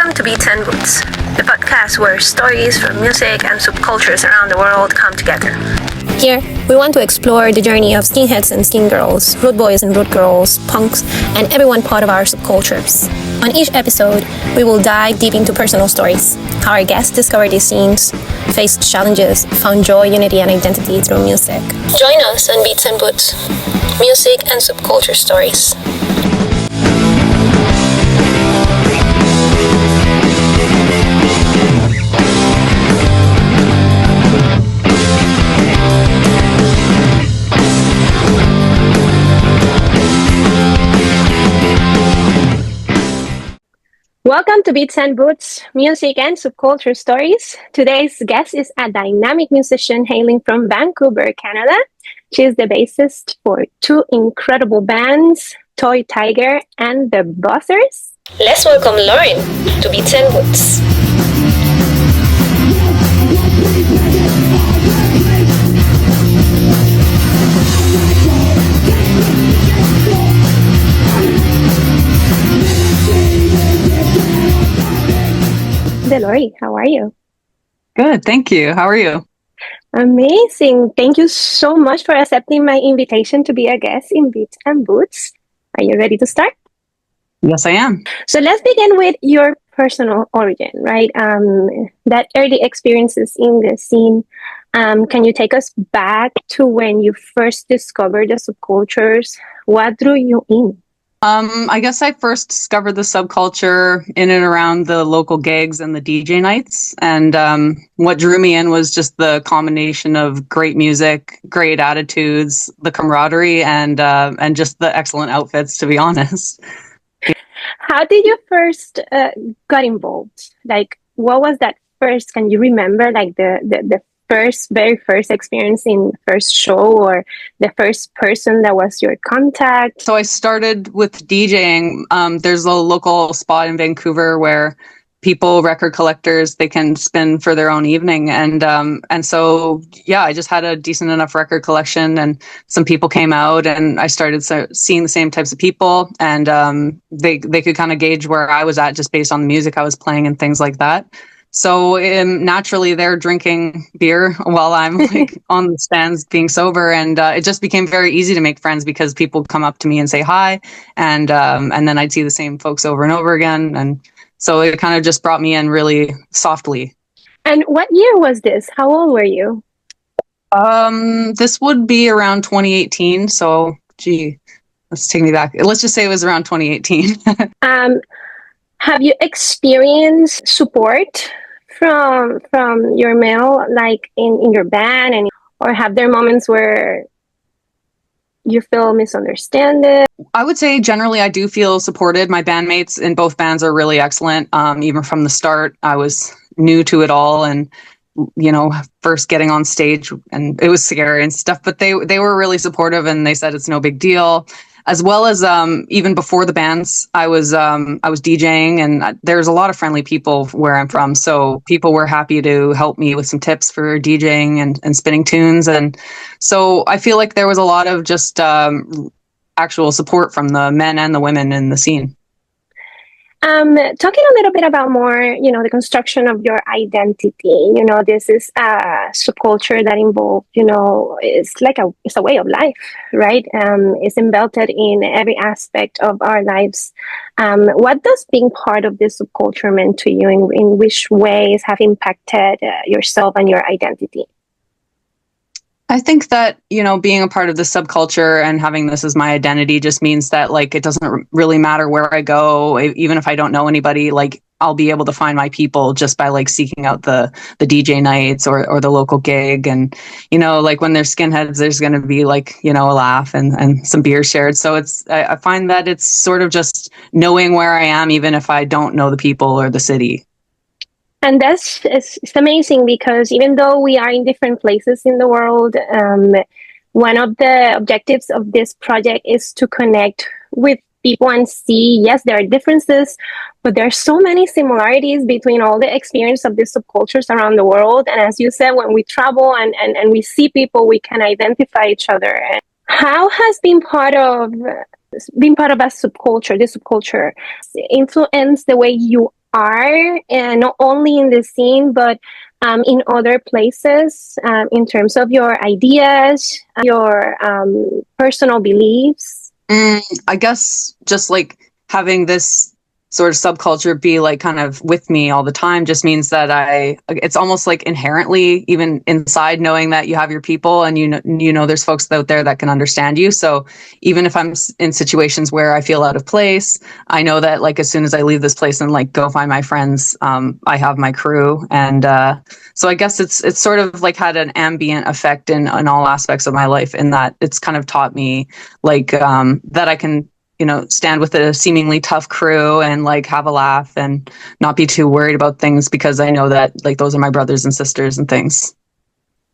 Welcome to Beats and Boots, the podcast where stories from music and subcultures around the world come together. Here, we want to explore the journey of skinheads and skin girls, rude boys and rude girls, punks, and everyone part of our subcultures. On each episode, we will dive deep into personal stories, how our guests discovered these scenes, faced challenges, found joy, unity, and identity through music. Join us on Beats and Boots, music and subculture stories. Welcome to Beats and Boots, music and subculture stories. Today's guest is a dynamic musician hailing from Vancouver, Canada. She is the bassist for two incredible bands, Toy Tiger and the Buzzers. Let's welcome Lauren to Beats and Boots. Delory, how are you? Good, thank you. How are you? Amazing. Thank you so much for accepting my invitation to be a guest in Beats and Boots. Are you ready to start? Yes, I am. So let's begin with your personal origin, right? That early experiences in the scene. Can you take us back to when you first discovered the subcultures? What drew you in? I guess I first discovered the subculture in and around the local gigs and the DJ nights. And what drew me in was just the combination of great music, great attitudes, the camaraderie, and just the excellent outfits, to be honest. How did you first got involved? Like, what was that first? Can you remember, like, the very first experience in first show, or the first person that was your contact? So I started with DJing. There's a local spot in Vancouver where record collectors, they can spin for their own evening. And so, yeah, I just had a decent enough record collection, and some people came out, and I started seeing the same types of people, and they could kind of gauge where I was at just based on the music I was playing and things like that. So naturally, they're drinking beer while I'm like on the stands being sober, and it just became very easy to make friends because people come up to me and say hi, and then I'd see the same folks over and over again, and so it kind of just brought me in really softly. And what year was this? How old were you? This would be around 2018. So, let's take me back. Let's just say it was around 2018. Have you experienced support from your male, like in your band, and or have there moments where you feel misunderstood? I would say generally I do feel supported. My bandmates in both bands are really excellent. Even from the start, I was new to it all, and first getting on stage, and it was scary and stuff, but they were really supportive, and they said it's no big deal. As well as even before the bands, I was DJing, and there's a lot of friendly people where I'm from. So people were happy to help me with some tips for DJing and spinning tunes. And so I feel like there was a lot of just actual support from the men and the women in the scene. Talking a little bit about more, the construction of your identity. This is a subculture that involves, it's a way of life, right? It's embedded in every aspect of our lives. What does being part of this subculture mean to you? In which ways have impacted yourself and your identity? I think that, being a part of the subculture and having this as my identity just means that, like, it doesn't really matter where I go, even if I don't know anybody, like, I'll be able to find my people just by, like, seeking out the DJ nights or the local gig. And, like, when there's skinheads, there's going to be, like, a laugh and some beer shared. So I find that it's sort of just knowing where I am, even if I don't know the people or the city. And it's amazing because even though we are in different places in the world, one of the objectives of this project is to connect with people and see, yes, there are differences, but there are so many similarities between all the experience of these subcultures around the world. And as you said, when we travel and we see people, we can identify each other. And how has being part of a subculture, this subculture, influence the way you are, and not only in the scene, but in other places, in terms of your ideas, your personal beliefs? I guess just like having this sort of subculture be like kind of with me all the time just means that it's almost like inherently even inside knowing that you have your people and there's folks out there that can understand you. So even if I'm in situations where I feel out of place, I know that like as soon as I leave this place and like go find my friends, I have my crew. And so I guess it's sort of like had an ambient effect in all aspects of my life, in that it's kind of taught me like that I can stand with a seemingly tough crew and like have a laugh and not be too worried about things, because I know that like those are my brothers and sisters and things.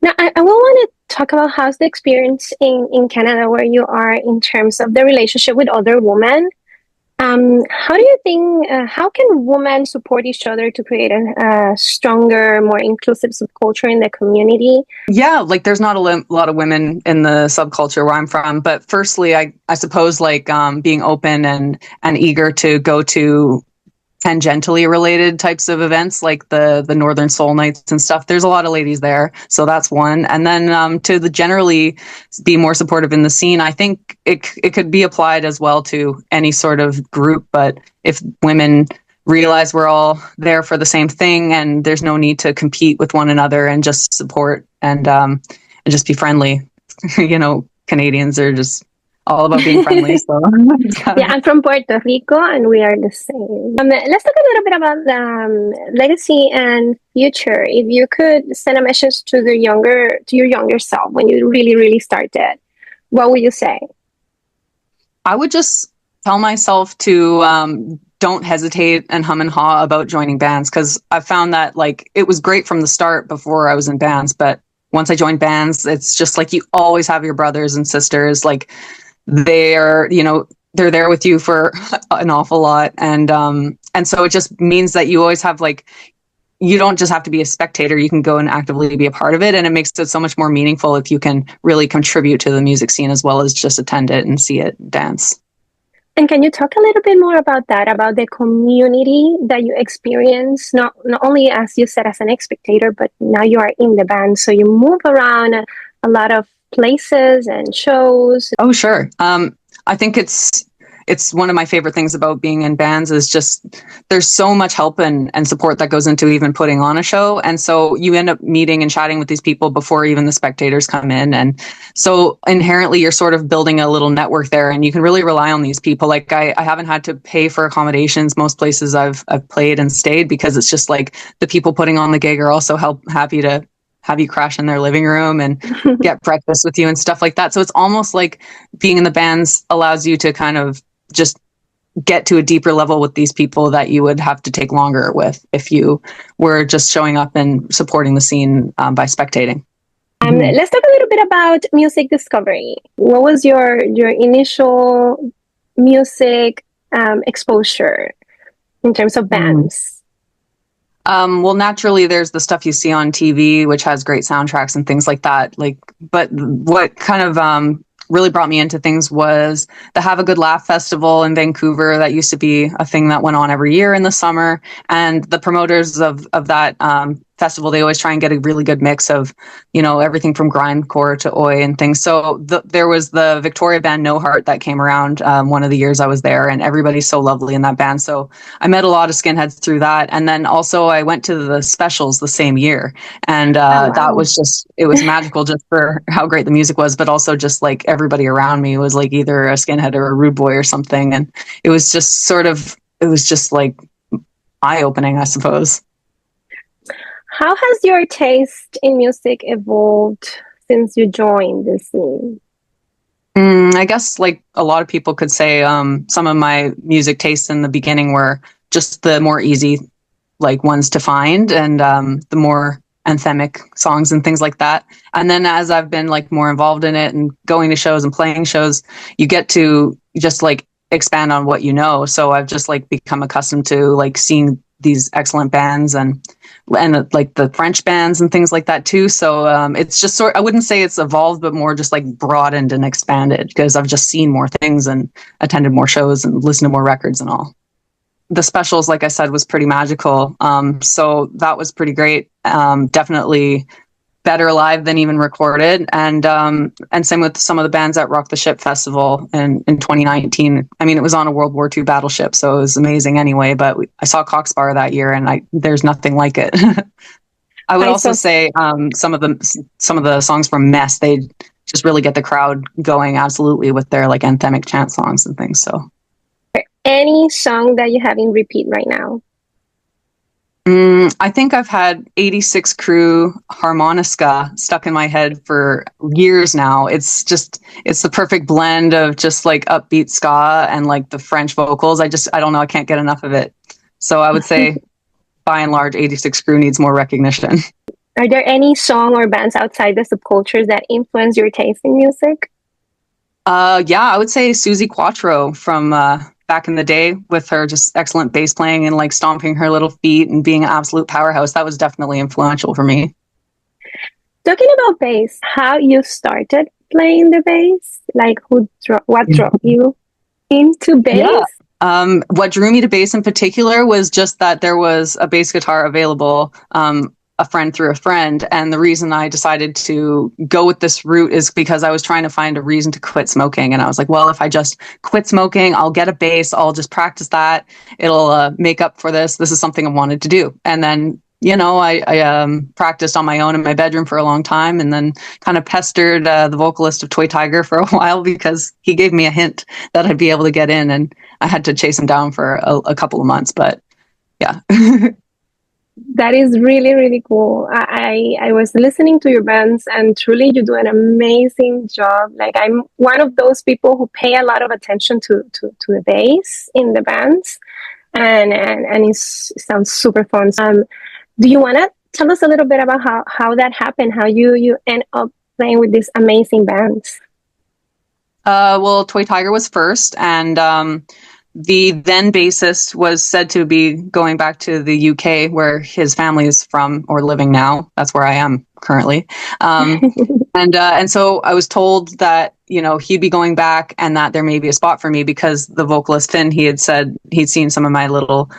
Now, I will want to talk about how's the experience in Canada where you are in terms of the relationship with other women. How do you think, how can women support each other to create a stronger, more inclusive subculture in the community? Yeah, like there's not a lot of women in the subculture where I'm from, but firstly, I suppose like being open and eager to go to tangentially related types of events like the Northern Soul Nights and stuff. There's a lot of ladies there, so that's one. And then to the generally be more supportive in the scene, I think it could be applied as well to any sort of group. But if women realize we're all there for the same thing and there's no need to compete with one another, and just support and just be friendly. Canadians are just all about being friendly. So Yeah, I'm from Puerto Rico, and we are the same. Let's talk a little bit about legacy and future. If you could send a message to your younger self when you really, really started, what would you say? I would just tell myself to don't hesitate and hum and haw about joining bands, because I found that like it was great from the start before I was in bands, but once I joined bands, it's just like you always have your brothers and sisters. Like they're there with you for an awful lot, and so it just means that you always have like, you don't just have to be a spectator, you can go and actively be a part of it, and it makes it so much more meaningful if you can really contribute to the music scene as well as just attend it and see it dance. And can you talk a little bit more about that, about the community that you experience, not only as you said as an spectator, but now you are in the band, so you move around a lot of places and shows. Oh, sure. I think it's one of my favorite things about being in bands is just there's so much help and support that goes into even putting on a show. And so you end up meeting and chatting with these people before even the spectators come in. And so inherently you're sort of building a little network there, and you can really rely on these people. Like I haven't had to pay for accommodations most places I've played and stayed, because it's just like the people putting on the gig are also happy to have you crash in their living room and get breakfast with you and stuff like that. So it's almost like being in the bands allows you to kind of just get to a deeper level with these people that you would have to take longer with if you were just showing up and supporting the scene by spectating. Let's talk a little bit about music discovery. What was your initial music exposure in terms of bands? Well, naturally, there's the stuff you see on TV, which has great soundtracks and things like that. Like, but what kind of really brought me into things was the Have a Good Laugh Festival in Vancouver. That used to be a thing that went on every year in the summer. And the promoters of that festival, they always try and get a really good mix of, everything from grindcore to oi and things. So there was the Victoria band No Heart that came around one of the years I was there, and everybody's so lovely in that band. So I met a lot of skinheads through that. And then also I went to the Specials the same year. And that was just, it was magical just for how great the music was, but also just like everybody around me was like either a skinhead or a rude boy or something. And it was just like eye-opening, I suppose. How has your taste in music evolved since you joined the scene? I guess like a lot of people could say some of my music tastes in the beginning were just the more easy like ones to find, and the more anthemic songs and things like that. And then as I've been like more involved in it and going to shows and playing shows, you get to just like expand on what you know. So I've just like become accustomed to like seeing these excellent bands and like the French bands and things like that too. So it's just I wouldn't say it's evolved, but more just like broadened and expanded, because I've just seen more things and attended more shows and listened to more records and all. the specials, like I said, was pretty magical. So that was pretty great. Definitely better live than even recorded. And same with some of the bands at Rock the Ship Festival in 2019. I mean, it was on a World War II battleship, so it was amazing anyway. But I saw Coxbar that year, and there's nothing like it. I would also say some of the songs from Mess, they just really get the crowd going absolutely with their like anthemic chant songs and things. So, any song that you have in repeat right now? I think I've had 86 Crew Harmonica stuck in my head for years now. It's the perfect blend of just like upbeat ska and like the French vocals. I don't know. I can't get enough of it. So I would say by and large, 86 Crew needs more recognition. Are there any song or bands outside the subcultures that influence your taste in music? Yeah, I would say Susie Quattro from back in the day, with her just excellent bass playing and like stomping her little feet and being an absolute powerhouse. That was definitely influential for me. Talking about bass, how you started playing the bass? Like what drove you into bass? Yeah. What drew me to bass in particular was just that there was a bass guitar available. A friend through a friend. And the reason I decided to go with this route is because I was trying to find a reason to quit smoking. And I was like, well, if I just quit smoking, I'll get a bass, I'll just practice that. It'll make up for this. This is something I wanted to do. And then, I practiced on my own in my bedroom for a long time, and then kind of pestered the vocalist of Toy Tiger for a while because he gave me a hint that I'd be able to get in, and I had to chase him down for a couple of months. But yeah. That is really, really cool. I was listening to your bands, and truly you do an amazing job. Like, I'm one of those people who pay a lot of attention to the bass in the bands, and it sounds super fun. Do you want to tell us a little bit about how that happened, how you end up playing with these amazing bands? Well, Toy Tiger was first, and the then bassist was said to be going back to the UK, where his family is from, or living now. That's where I am currently. And so I was told that, he'd be going back and that there may be a spot for me, because the vocalist Finn, he had said he'd seen some of my little,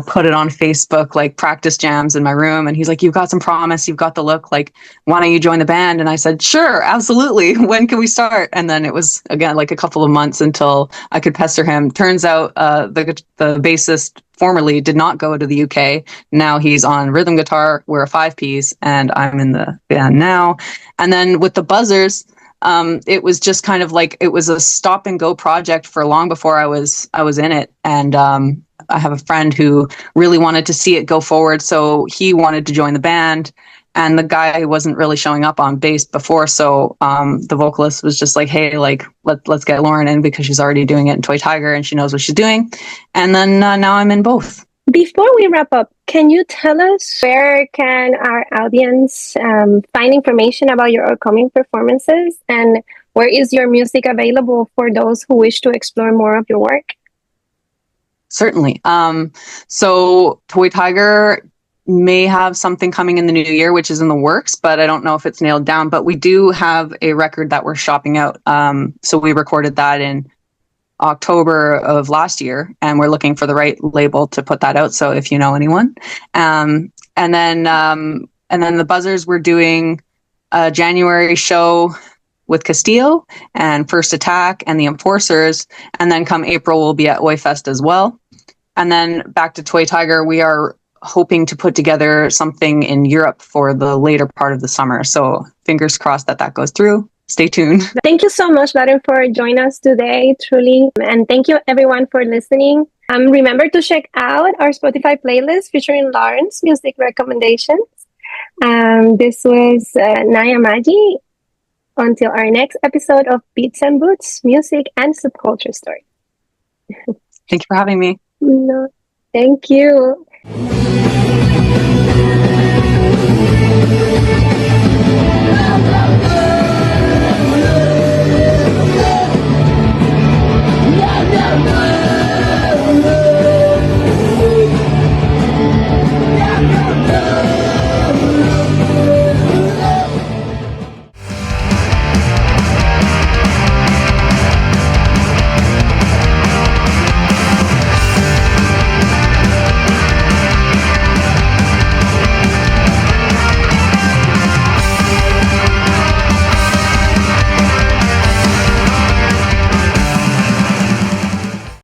put it on Facebook, like practice jams in my room. And he's like, you've got some promise, you've got the look, like, why don't you join the band? And I said, sure, absolutely. When can we start? And then it was, again, like a couple of months until I could pester him. Turns out the bassist formerly did not go to the UK. Now he's on rhythm guitar. We're a 5-piece, and I'm in the band now. And then with the Buzzers, it was just kind of like, it was a stop and go project for long before I was in it. And I have a friend who really wanted to see it go forward, so he wanted to join the band, and the guy wasn't really showing up on bass before, so the vocalist was just like, hey, like, let's get Lauren in, because she's already doing it in Toy Tiger and she knows what she's doing. And then now I'm in both. Before we wrap up, can you tell us where can our audience find information about your upcoming performances, and where is your music available for those who wish to explore more of your work? Certainly. So Toy Tiger may have something coming in the new year, which is in the works, but I don't know if it's nailed down. But we do have a record that we're shopping out. So we recorded that in October of last year, and we're looking for the right label to put that out. So if you know anyone, and then the Buzzers, we're doing a January show with Castillo and First Attack and the Enforcers, and then come April we'll be at Oifest as well. And then back to Toy Tiger, we are hoping to put together something in Europe for the later part of the summer. So fingers crossed that goes through. Stay tuned. Thank you so much, Lauren, for joining us today, truly. And thank you, everyone, for listening. Remember to check out our Spotify playlist featuring Lauren's music recommendations. This was Naya Maggi. Until our next episode of Beats and Boots, Music and Subculture Stories. Thank you for having me. No, thank you.